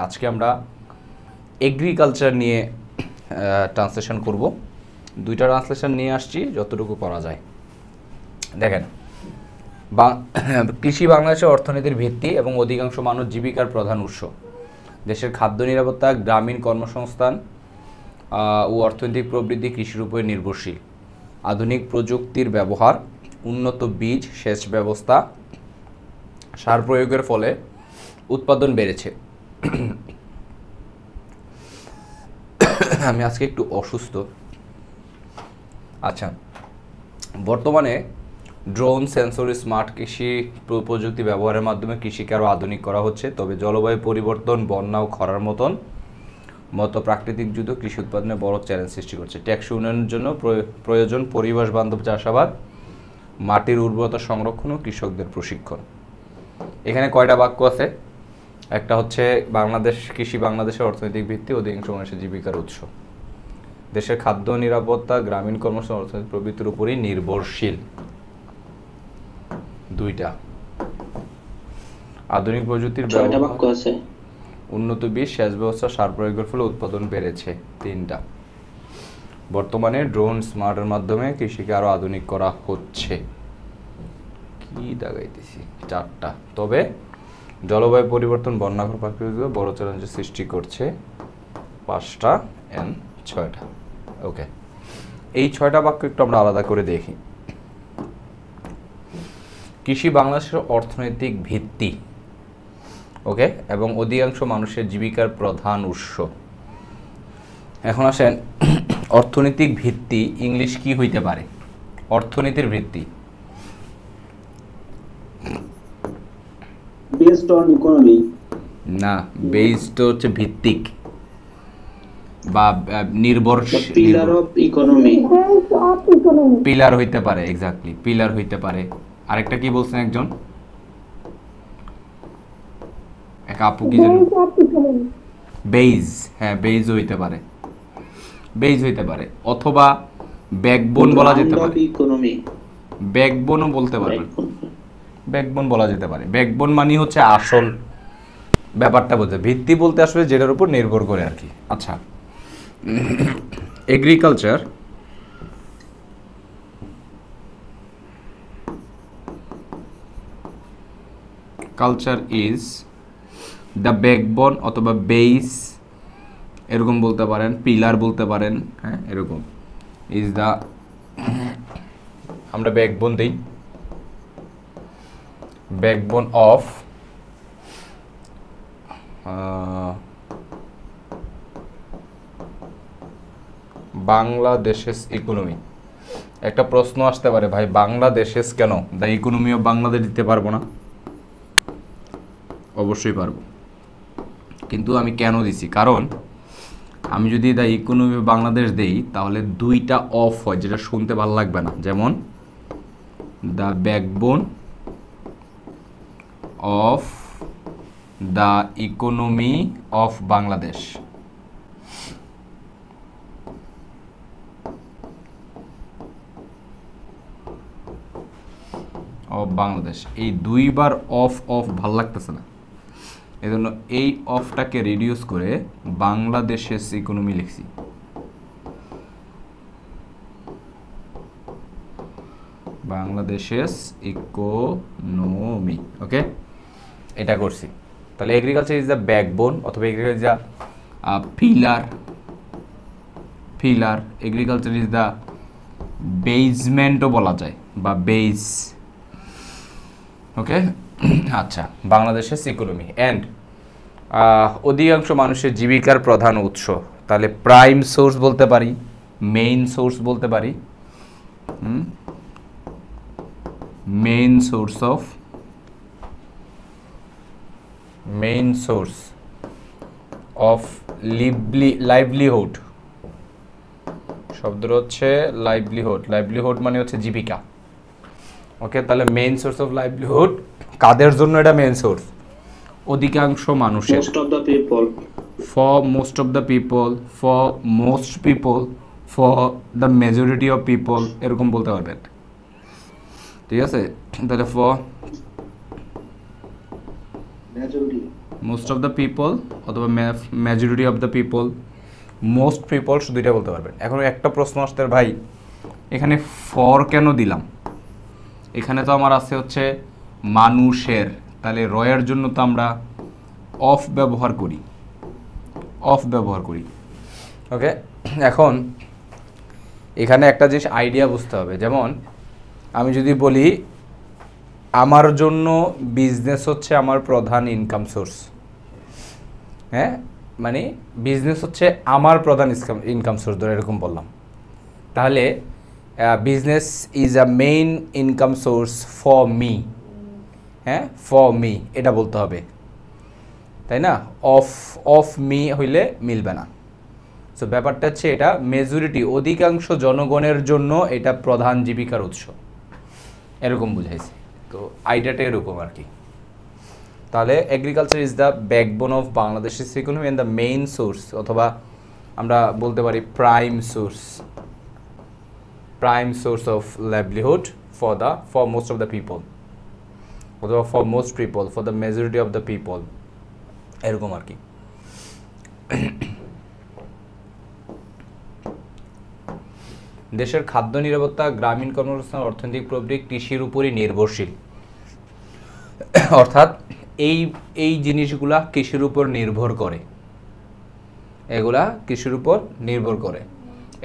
আজকে আমরা এগ্রিকালচার নিয়ে ট্রান্সলেশন করব। দুইটা ট্রান্সলেশন নিয়ে আসছি, যতটুকু করা যায়। দেখেন, কৃষি বাংলাদেশের অর্থনীতির ভিত্তি এবং অধিকাংশ মানুষ জীবিকার প্রধান উৎস। দেশের খাদ্য নিরাপত্তা, গ্রামীণ কর্মসংস্থান ও অর্থনৈতিক প্রবৃদ্ধি কৃষির উপর নির্ভরশীল। আধুনিক প্রযুক্তির ব্যবহার, উন্নত বীজ, সেচ ব্যবস্থা, সার প্রয়োগের ফলে উৎপাদন বেড়েছে। আমি আজকে একটু অসুস্থ। আচ্ছা, বর্তমানে ড্রোন, সেন্সর, স্মার্ট কৃষি প্রযুক্তি ব্যবহারের মাধ্যমে কৃষিকে আরও আধুনিক করা হচ্ছে। তবে জলবায়ু পরিবর্তন, বন্যা ও খরার মতো প্রাকৃতিক যুদ্ধ কৃষি উৎপাদনে বড় চ্যালেঞ্জ সৃষ্টি করছে। টেকসই উন্নয়নের জন্য প্রয়োজন পরিবেশ বান্ধব চাষাবাদ, মাটির উর্বরতা সংরক্ষণ ও কৃষকদের প্রশিক্ষণ। এখানে কয়টা বাক্য আছে? একটা হচ্ছে কৃষি বাংলাদেশের অর্থনৈতিক ভিত্তি, অধিকাংশ মানুষের জীবিকার উৎস। দেশের খাদ্য নিরাপত্তা, গ্রামীণ কর্মসংস্থান, অর্থনৈতিক প্রবৃত্তির উপরই নির্ভরশীল। দুইটা। আধুনিক প্রযুক্তির ব্যবহার, উন্নত বীজ, সেচ ব্যবস্থা, সার প্রয়োগের ফলে উৎপাদন বেড়েছে। তিনটা। বর্তমানে ড্রোন, স্মার্টের মাধ্যমে কৃষিকে আরো আধুনিক করা হচ্ছে। কি দাগাইতেছি? চারটা। তবে জলবায়ু পরিবর্তন, বন্যা, প্রাকৃতিক বড় চ্যালেঞ্জের সৃষ্টি করছে। পাঁচটা এন্ড ছয়টা। ওকে, এই ছয়টা বাক্য একটু আমরা আলাদা করে দেখি। কৃষি বাংলাদেশের অর্থনৈতিক ভিত্তি, ওকে, এবং অধিকাংশ মানুষের জীবিকার প্রধান উৎস। এখন আসেন, অর্থনৈতিক ভিত্তি ইংলিশ কি হইতে পারে? অর্থনীতির ভিত্তি বেসড অন ইকোনমি না, বেসড হচ্ছে ভিত্তিক বা নির্ভরশীল। পিলার অফ ইকোনমি, পিলার হইতে পারে, এক্স্যাক্টলি পিলার হইতে পারে। আরেকটা কি বলছেন একজন? এক আপু কি জানেন? বেজ, হ্যাঁ বেজ হইতে পারে, বেজ হইতে পারে, অথবা ব্যাকবোন বলা যেতে পারে। ব্যাকবোনও বলতে পারবেন, ব্যাকবোন বলা যেতে পারে। ব্যাকবোন মানে হচ্ছে আসল ব্যাপারটা বলতে, ভিত্তি বলতে আসলে যেটার উপর নির্ভর করে আর কি। আচ্ছা, agriculture culture is the backbone অথবা বেস, এরকম বলতে পারেন, পিলার বলতে পারেন, হ্যাঁ এরকম। ইজ দ্য, আমরা ব্যাকবোন দিই, ব্যাকবোন অফ বাংলাদেশের ইকোনমি। একটা প্রশ্ন আসতে পারে, ভাই বাংলাদেশের কেন? দ্য ইকোনমি অফ বাংলাদেশ দিতে পারবো না? অবশ্যই পারবো, কিন্তু আমি কেন দিছি? কারণ আমি যদি দ্য ইকোনমি অফ বাংলাদেশ দেই তাহলে দুইটা অফ হয়, যেটা শুনতে ভালো লাগবে না। যেমন the backbone of the economy of Bangladesh. Of Bangladesh, এই দুইবার অফ অফ ভাল লাগতেছে না, এই জন্য এই অফটাকে রিডিউস করে বাংলাদেশের ইকোনমি লিখছি। বাংলাদেশের ইকোনমি, ওকে, এটা করছি। তাহলে এগ্রিকালচার ইজ দ্য ব্যাকবোন অথবা agriculture is the pillar, pillar. Agriculture is the বেসমেন্টও বলা যায় বা বেস, ওকে। আচ্ছা, বাংলাদেশের ইকোনমি অ্যান্ড অধিকাংশ মানুষের জীবিকার প্রধান উৎস। তাহলে প্রাইম সোর্স বলতে পারি, মেইন সোর্স বলতে পারি, main source of, main source of livelihood. শব্দ হচ্ছে লাইভলিহুড, লাইভলিহুড মানে হচ্ছে জীবিকা, ওকে। তাহলে মেইন সোর্স অফ লাইভলিহুড কাদের জন্য? এটা মেইন সোর্স অধিকাংশ মানুষের, most of the people, for most of the people, for most people, for the majority of people, এরকম বলতে পারবেন, ঠিক আছে। তাহলে for most of the people অথবা majority of the people, most people শুধু এটা বলতে পারবেন। এখন একটা প্রশ্ন আসতে ভাই, এখানে ফর কেন দিলাম? এখানে তো আমার আছে হচ্ছে মানুষের, তাহলে রয়ের জন্য তো আমরা অফ ব্যবহার করি, অফ ব্যবহার করি। ওকে, এখন এখানে একটা জিনিস আইডিয়া বুঝতে হবে, যেমন আমি যদি বলি আমার জন্য বিজনেস হচ্ছে আমার প্রধান ইনকাম সোর্স, হ্যাঁ, মানে বিজনেস হচ্ছে আমার প্রধান ইনকাম সোর্স ধরে এরকম বললাম, তাহলে business is a main income source for me, হ্যাঁ, ফর মি এটা বলতে হবে, তাই না? অফ অফ মি হইলে মিলবে না। সো ব্যাপারটা হচ্ছে এটা মেজরিটি, অধিকাংশ জনগণের জন্য এটা প্রধান জীবিকার উৎস, এরকম বুঝাইছে। তো আইডিয়াটা এরকম আর কি। তাহলে agriculture is the backbone of বাংলাদেশের economy and the main source, অথবা আমরা বলতে পারি prime source of livelihood for most of the people, অথবা for most people, for the majority of the people, এরকম আর কি। দেশের খাদ্য নিরাপত্তা, গ্রামীণ কর্মসংস্থান, অর্থনৈতিক প্রবৃদ্ধি কৃষির উপরই নির্ভরশীল। অর্থাৎ এই জিনিসগুলা কৃষির উপর নির্ভর করে, এগুলা কৃষির উপর নির্ভর করে,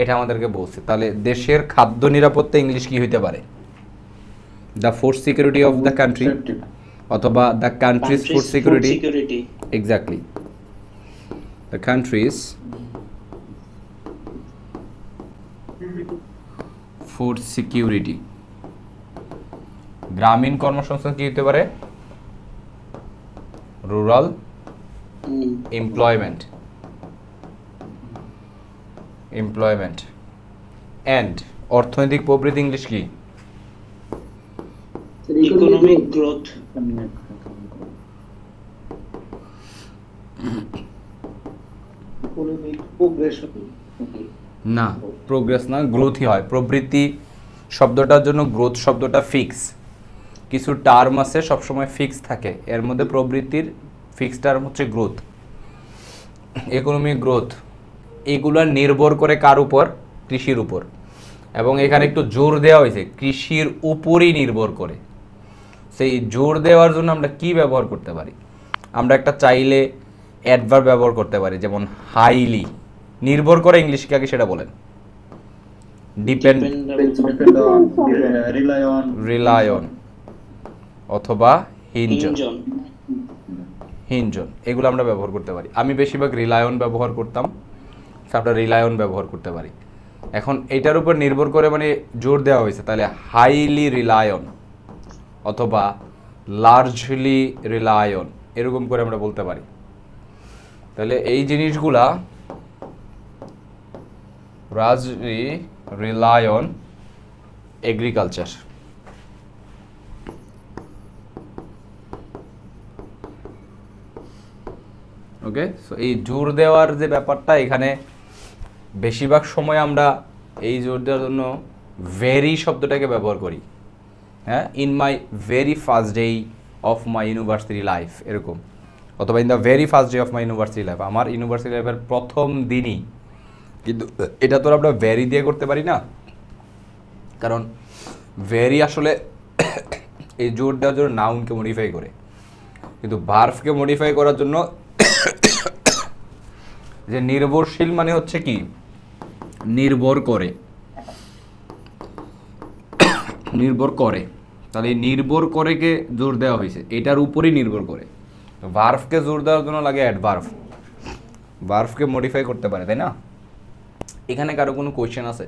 এটা আমাদেরকে বলছে। তাহলে দেশের খাদ্য নিরাপত্তা ইংলিশ কি হইতে পারে? The food security of the country, অথবা the country's food security. Exactly, the country's food security. গ্রামীণ কর্মসংস্থান কি হতে পারে? রুরাল এমপ্লয়মেন্ট এন্ড অর্থনৈতিক প্রবৃদ্ধি ইংলিশ কি? Economic growth. না, প্রোগ্রেস না, গ্রোথই হয়। প্রবৃদ্ধি শব্দটার জন্য গ্রোথ শব্দটা ফিক্স, কিছু টার্ম আছে সবসময় ফিক্স থাকে, এর মধ্যে প্রবৃত্তির ফিক্স টার্ম হচ্ছে গ্রোথ, ইকোনমিক গ্রোথ। এগুলো নির্ভর করে কার উপর? কৃষির উপর। এবং এখানে একটু জোর দেওয়া হয়েছে কৃষির উপরই নির্ভর করে। সেই জোর দেওয়ার জন্য আমরা কি ব্যবহার করতে পারি? আমরা একটা চাইলে অ্যাডভার্ব ব্যবহার করতে পারি, যেমন হাইলি। নির্ভর করে ইংলিশে আগে সেটা বলেন। ডিপেন্ড on, রিলাই অন, অথবা হিঞ্জন, এগুলো আমরা ব্যবহার করতে পারি। আমি বেশিরভাগ রিলায়ন ব্যবহার করতাম, আমরা রিলায়ন ব্যবহার করতে পারি। এখন এটার উপর নির্ভর করে মানে জোর দেওয়া হয়েছে, তাহলে হাইলি রিলায়ন অথবা লার্জলি রিলায়ন, এরকম করে আমরা বলতে পারি। তাহলে এই জিনিসগুলা largely rely on agriculture. Okay, so এই জোর দেওয়ার যে ব্যাপারটা, এখানে বেশিরভাগ সময় আমরা এই জোর দেওয়ার জন্য ভেরি শব্দটাকে ব্যবহার করি। হ্যাঁ, in my very first day of my university life, এরকম, অথবা in the very first day of my university life, আমার ইউনিভার্সিটি লাইফের প্রথম দিনই। কিন্তু এটা তো আমরা ভেরি দিয়ে করতে পারি না, কারণ ভেরি আসলে এই জোর দেওয়ার জন্য নাউনকে মডিফাই করে, কিন্তু ভার্বকে মডিফাই করার জন্য যে নির্ভরশীল মানে হচ্ছে কি? নির্ভর করে, নির্ভর করে। তাহলে নির্ভর করে কে জোর দেওয়া হয়েছে, এটার উপরই নির্ভর করে। ভার্বকে জোর দেওয়ার জন্য লাগে অ্যাডভার্ব, ভার্বকে মডিফাই করতে পারে, তাই না? এখানে কারো কোনো কোয়েশ্চেন আছে?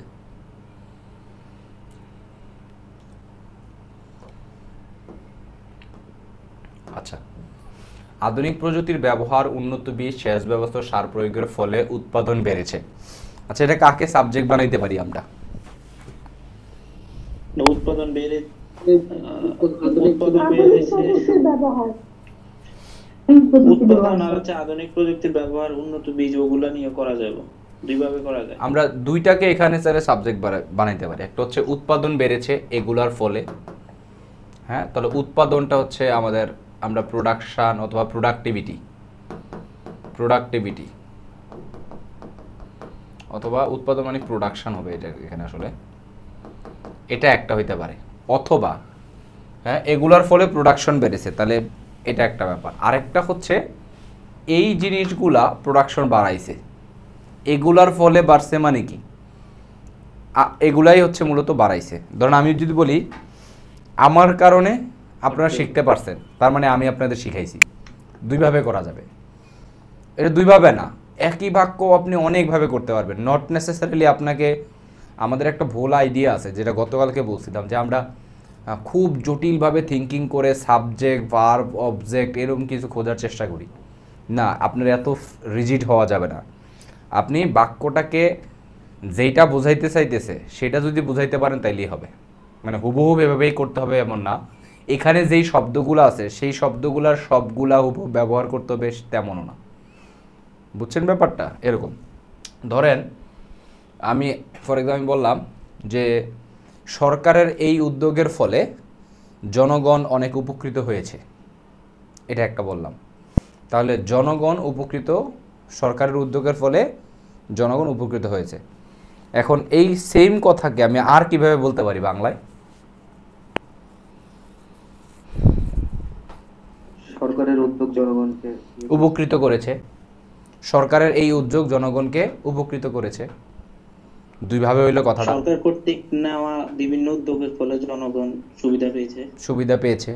আচ্ছা, আধুনিক প্রযুক্তির ব্যবহার, উন্নত বীজ, সেচ ব্যবস্থা, সার প্রয়োগের ফলে উৎপাদন বেড়েছে। আচ্ছা, এটা কাকে সাবজেক্ট বানাইতে পারি আমরা? উৎপাদন বেড়ে আধুনিক প্রযুক্তির ব্যবহার, উন্নত বীজ, ওগুলা নিয়ে করা যাবে, দুইভাবে করা যায়। আমরা দুইটাকে এখানে স্যার সাবজেক্ট বানাইতে পারি। একটা হচ্ছে উৎপাদন বেড়েছে এগুলার ফলে, হ্যাঁ, তাহলে উৎপাদনটা হচ্ছে আমাদের, আমরা প্রোডাকশন অথবা প্রোডাক্টিভিটি, প্রোডাক্টিভিটি অথবা উৎপাদন মানে প্রোডাকশন হবে এটা এখানে আসলে, এটা একটা হইতে পারে, অথবা হ্যাঁ এগুলার ফলে প্রোডাকশন বেড়েছে, তাহলে এটা একটা ব্যাপার। আরেকটা হচ্ছে এই জিনিসগুলা প্রোডাকশন বাড়াইছে, এগুলার ফলে বাড়ছে মানে কি, এগুলাই হচ্ছে মূলত বাড়াইছে। ধরুন আমি যদি বলি আমার কারণে আপনারা শিখতে পারছেন, তার মানে আমি আপনাদের শিখাইছি, দুইভাবে করা যাবে। এটা দুইভাবে না, একই বাক্য আপনি অনেকভাবে করতে পারবেন, নট নেসেসারিলি আপনাকে। আমাদের একটা ভুল আইডিয়া আছে যেটা গতকালকে বলছিলাম, যে আমরা খুব জটিলভাবে থিঙ্কিং করে সাবজেক্ট ভার্ব অবজেক্ট এরকম কিছু খোঁজার চেষ্টা করি। না, আপনার এত রিজিড হওয়া যাবে না। আপনি বাক্যটাকে যেইটা বোঝাইতে চাইতেছে সেটা যদি বুঝাইতে পারেন তাইলেই হবে, মানে হুবহু এভাবেই করতে হবে এমন না। এখানে যেই শব্দগুলো আছে সেই শব্দগুলোর সবগুলা হুবহু ব্যবহার করতে হবে তেমনও না, বুঝছেন ব্যাপারটা? এরকম ধরেন আমি ফর এক্সাম্পল বললাম যে সরকারের এই উদ্যোগের ফলে জনগণ অনেক উপকৃত হয়েছে, এটা একটা বললাম। তাহলে জনগণ উপকৃত, সরকারের উদ্যোগের ফলে জনগণ উপকৃত হয়েছে। এখন এই সেম কথাকে আমি আর কিভাবে বলতে পারি বাংলায়? সরকারের উদ্যোগ জনগণকে উপকৃত করেছে, সরকারের এই উদ্যোগ জনগণকে উপকৃত করেছে, দুইভাবে হইলো কথাটা। সরকার কর্তৃক নেওয়া বিভিন্ন উদ্যোগের ফলে জনগণ সুবিধা পেয়েছে,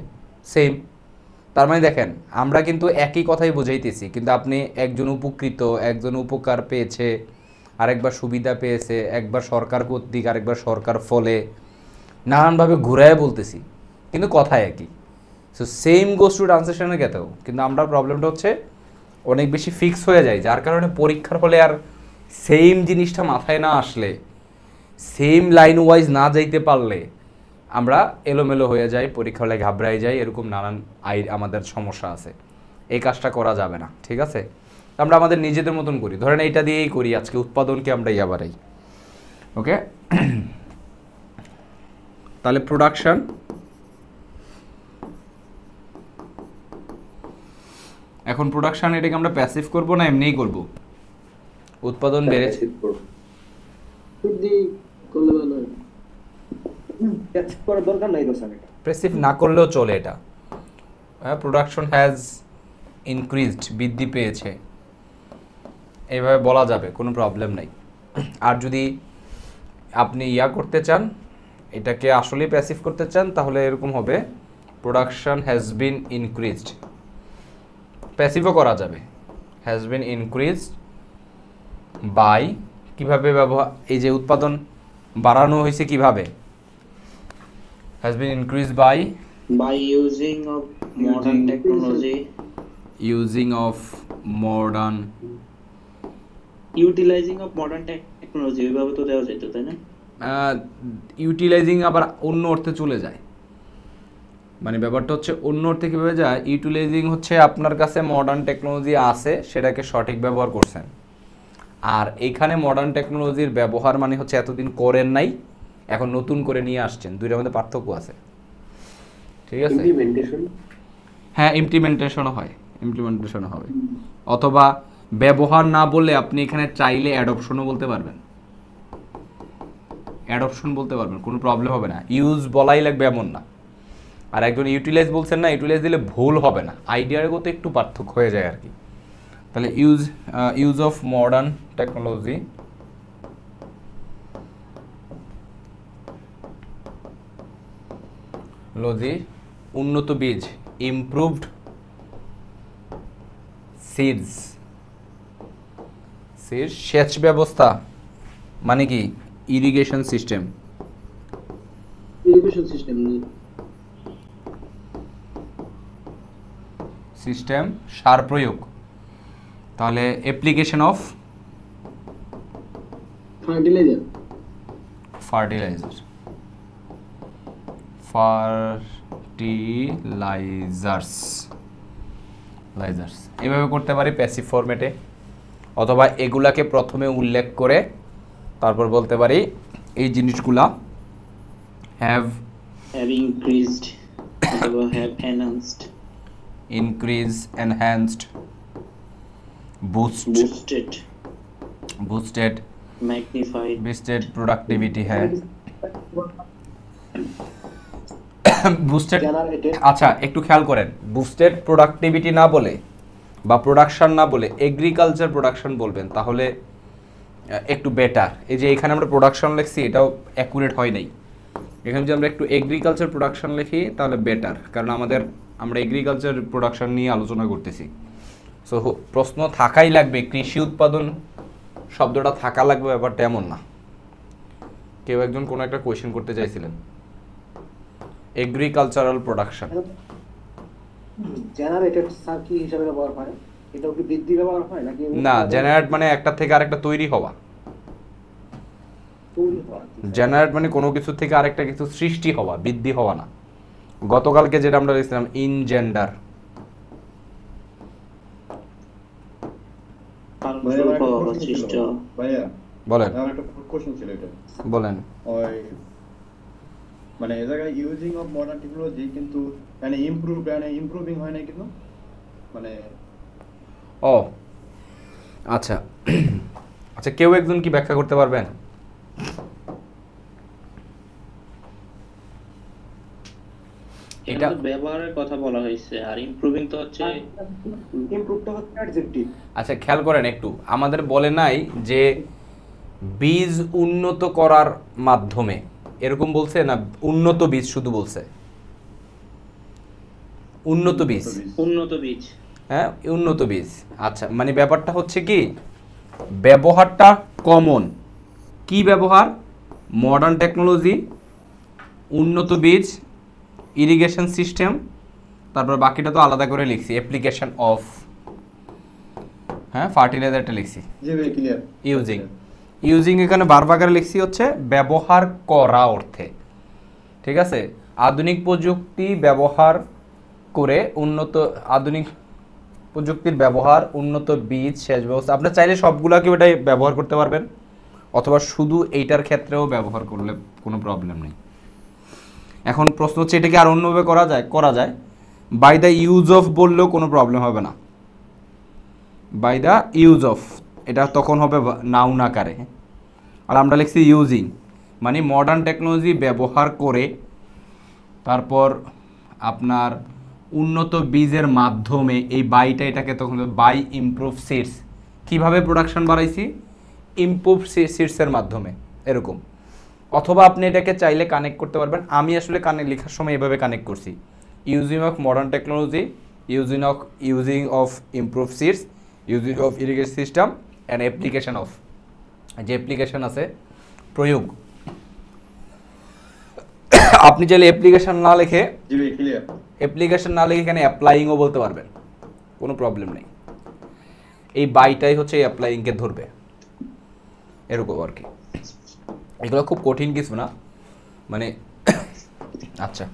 সেম। তার মানে দেখেন আমরা কিন্তু একই কথাই বুঝাইতেছি, কিন্তু আপনি একজন উপকৃত, একজন উপকার পেয়েছে, আরেকবার সুবিধা পেয়েছে, একবার সরকার কর্তৃক, আরেকবার সরকার ফলে, নানানভাবে ঘুরায় বলতেছি, কিন্তু কথা একই। সো সেম গোস টু ট্রান্সলেশনের ক্ষেত্রেও কিন্তু আমরা প্রবলেমটা হচ্ছে অনেক বেশি ফিক্স হয়ে যায়, যার কারণে পরীক্ষার হলে আর সেম জিনিসটা মাথায় না আসলে, সেম লাইন ওয়াইজ না যাইতে পারলে আমরা এলোমেলো হয়ে যাই, পরীক্ষা হলে ঘাবড়াই যাই, এরকম নানান আমাদের সমস্যা আছে। এই কাজটা করা যাবে না, ঠিক আছে? আমরা আমাদের নিজেদের মতন করি, ধরেন এইটা দিয়েই করি আজকে, উৎপাদনকে আমরা ইয়া বাড়াই, ওকে? তাহলে প্রোডাকশন, এখন প্রোডাকশন এটাকে আমরা প্যাসিভ করব না এমনিই করব? উৎপাদন বেড়েছে, প্যাসিভ না করলেও চলে এটা। প্রোডাকশন হ্যাজ ইনক্রিজড, বৃদ্ধি পেয়েছে, এইভাবে বলা যাবে, কোনো প্রবলেম নাই। আর যদি আপনি ইয়া করতে চান, এটাকে আসলে প্যাসিভ করতে চান, তাহলে এরকম হবে প্রোডাকশন হ্যাজ বিন ইনক্রিজড, প্যাসিভও করা যাবে, হ্যাজ বিন ইনক্রিজড বাই, কিভাবে ব্যবহার, এই যে উৎপাদন বাড়ানো হয়েছে কিভাবে, has been increased by using of modern technology, using of modern, utilising of modern technology, এইভাবে তো দেওয়া যেত, তাই না? ইউটিলাইজিং আবার অন্য অর্থে চলে যায়, মানে ব্যাপারটা হচ্ছে অন্য অর্থে কীভাবে যায়। ইউটিলাইজিং হচ্ছে আপনার কাছে মডার্ন টেকনোলজি আছে, সেটাকে সঠিক ব্যবহার করছেন, আর এইখানে মডার্ন টেকনোলজির ব্যবহার মানে হচ্ছে এতদিন করেন নাই, এখন নতুন করে নিয়ে আসছেন, দুইটার মধ্যে পার্থক্য আছে, ঠিক আছে? হ্যাঁ, ইমপ্লিমেন্টেশনও হয়, ইমপ্লিমেন্টেশনও হবে, অথবা ব্যবহার না বললে আপনি এখানে চাইলে অ্যাডপশনও বলতে পারবেন, অ্যাডপশন বলতে পারবেন, কোনো প্রবলেম হবে না। ইউজ বলাই লাগবে এমন না। আর একজন ইউটিলাইজ বলছেন না, ইউটিলাইজ দিলে ভুল হবে না, আইডিয়ার মতো একটু পার্থক্য হয়ে যায় আর কি। তাহলে ইউজ অফ মডার্ন টেকনোলজি, উন্নত বীজ, ইমপ্রুভড সিডস, সেচ ব্যবস্থা মানে কি, ইরিগেশন সিস্টেম, সিস্টেম, সার প্রয়োগ, তাহলে অ্যাপ্লিকেশন অফ ফার্টিলাইজার্স, এভাবে করতে পারি প্যাসিভ ফরম্যাটে, অথবা এগুলাকে প্রথমে উল্লেখ করে তারপর বলতে পারি এই জিনিসগুলা হ্যাভ ইনক্রিজড অথবা have enhanced, increase, enhanced, boosted boosted magnified boosted productivity है বুস্টেড। আচ্ছা একটু খেয়াল করেন, বুস্টেড প্রোডাক্টিভিটি না বলে বা প্রোডাকশন না বলে এগ্রিকালচার প্রোডাকশন বলবেন, তাহলে একটু বেটার। এই যে এখানে আমরা প্রোডাকশন লিখছি, এটাও অ্যাকুরেট হয় নাই। এখানে যদি আমরা একটু এগ্রিকালচার প্রোডাকশন লিখি তাহলে বেটার, কারণ আমরা এগ্রিকালচার প্রোডাকশন নিয়ে আলোচনা করতেছি। সো প্রশ্ন থাকাই লাগবে, কৃষি উৎপাদন শব্দটা থাকা লাগবে, ব্যাপারটা এমন না। কেউ একজন কোনো একটা কোয়েশ্চেন করতে চাইছিলেন, এগ্রিকালচারাল প্রোডাকশন জেনারেটেড স্যার কি হিসাবে ব্যবহার হয়? এটাও কি বৃদ্ধি ব্যবহার হয় নাকি? না, জেনারেট মানে একটা থেকে আরেকটা তৈরি হওয়া। তৈরি হওয়া। জেনারেট মানে কোনো কিছু থেকে আরেকটা কিছু সৃষ্টি হওয়া, বৃদ্ধি হওয়া না। গতকালকে যেটা আমরা দেখছিলাম ইনজেন্ডার। বলেন বলেন। মানে এই জায়গায় ইউজিং অফ মডার্ন টেকনোলজি কিন্তু মানে ইমপ্রুভিং হয় না কিন্তু মানে ও আচ্ছা আচ্ছা, কেউ একজন কি ব্যাখ্যা করতে পারবেন? এটা ব্যবহারের কথা বলা হয়েছে, আর ইমপ্রুভিং তো হচ্ছে ইমপ্রুভটা হচ্ছে অ্যাডজেক্টিভ। আচ্ছা খেয়াল করেন একটু, আমাদের বলে নাই যে বীজ উন্নত করার মাধ্যমে, এরকম বলছে না? উন্নত বীজ শুধু বলছে, উন্নত বীজ, উন্নত বীজ। হ্যাঁ উন্নত বীজ। আচ্ছা মানে ব্যাপারটা হচ্ছে কি, ব্যবহারটা কমন। কি ব্যবহার? মডার্ন টেকনোলজি, উন্নত বীজ, ইরিগেশন সিস্টেম, তারপর বাকিটা তো আলাদা করে লিখছি, অ্যাপ্লিকেশন অফ, হ্যাঁ ফার্টিলাইজারটা লিখছি, ইউজিং। ইউজিং এখানে বারবার লিখছি হচ্ছে ব্যবহার করা অর্থে, ঠিক আছে? আধুনিক প্রযুক্তি ব্যবহার করে আধুনিক প্রযুক্তির ব্যবহার, উন্নত বীজ, সেচ ব্যবস্থা। আপনার চাইলে সবগুলোকে ওটাই ব্যবহার করতে পারবেন, অথবা শুধু এইটার ক্ষেত্রেও ব্যবহার করলে কোনো প্রবলেম নেই। এখন প্রশ্ন হচ্ছে এটাকে আর অন্যভাবে করা যায়। বাই দ্য ইউজ অফ বললেও কোনো প্রবলেম হবে না। বাই দ্য ইউজ অফ এটা তখন হবে নাউন আকারে, আর আমরা লিখছি ইউজিং, মানে মডার্ন টেকনোলজি ব্যবহার করে, তারপর আপনার উন্নত বীজের মাধ্যমে, এই বাইটা এটাকে তখন বাই ইমপ্রুভ সিডস। কীভাবে প্রোডাকশন বাড়াইছি? ইমপ্রুভ সিডসের মাধ্যমে, এরকম। অথবা আপনি এটাকে চাইলে কানেক্ট করতে পারবেন। আমি আসলে লেখার সময় এভাবে কানেক্ট করছি, using of modern technology, using of improve seeds, using of irrigation system and application of. যে অ্যাপ্লিকেশন আছে, প্রয়োগ। আপনি চাইলে অ্যাপ্লিকেশন না লিখে এখানে অ্যাপ্লাইংও বলতে পারবেন, কোনো প্রবলেম নেই। এই বাইটাই হচ্ছে অ্যাপ্লাইংকে ধরবে, এরকম আর কি। এগুলো খুব কঠিন কিছু না মানে। আচ্ছা